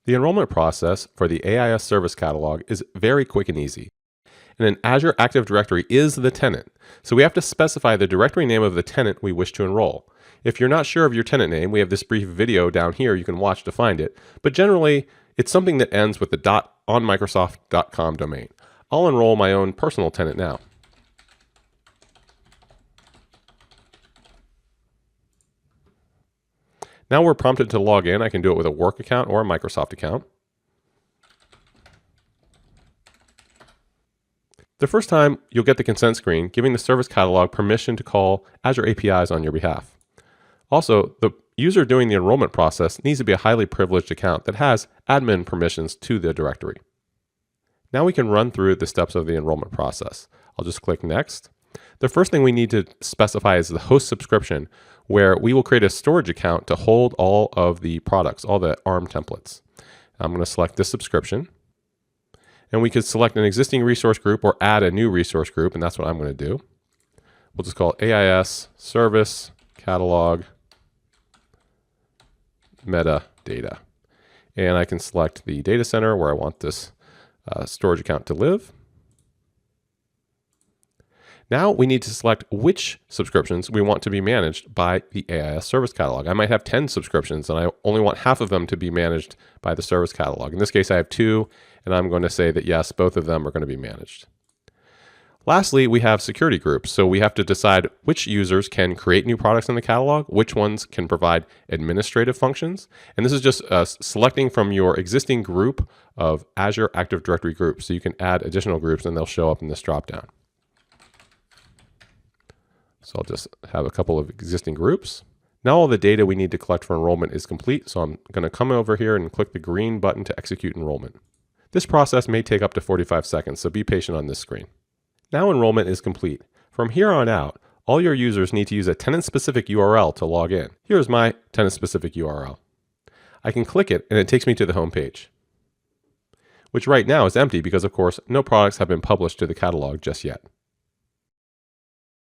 The enrollment process for the AIS service catalog is very quick and easy. And an Azure Active Directory is the tenant, so we have to specify the directory name of the tenant we wish to enroll. If you're not sure of your tenant name, we have this brief video down here you can watch to find it, but generally it's something that ends with the .onmicrosoft.com domain. I'll enroll my own personal tenant now. Now we're prompted to log in. I can do it with a work account or a Microsoft account. The first time, you'll get the consent screen giving the service catalog permission to call Azure APIs on your behalf. Also, the user doing the enrollment process needs to be a highly privileged account that has admin permissions to the directory. Now we can run through the steps of the enrollment process. I'll just click Next. The first thing we need to specify is the host subscription, where we will create a storage account to hold all of the products, all the ARM templates. I'm going to select this subscription. And we could select an existing resource group or add a new resource group, and that's what I'm going to do. We'll just call it AIS Service Catalog Metadata. And I can select the data center where I want this storage account to live. Now we need to select which subscriptions we want to be managed by the AIS Service Catalog. I might have 10 subscriptions and I only want half of them to be managed by the Service Catalog. In this case, I have 2, and I'm going to say that yes, both of them are going to be managed. Lastly, we have security groups. So we have to decide which users can create new products in the catalog, which ones can provide administrative functions. And this is just selecting from your existing group of Azure Active Directory groups. So you can add additional groups and they'll show up in this dropdown. So I'll just have a couple of existing groups. Now all the data we need to collect for enrollment is complete. So I'm going to come over here and click the green button to execute enrollment. This process may take up to 45 seconds, so be patient on this screen. Now enrollment is complete. From here on out, all your users need to use a tenant-specific URL to log in. Here's my tenant-specific URL. I can click it and it takes me to the home page, which right now is empty because, of course, no products have been published to the catalog just yet.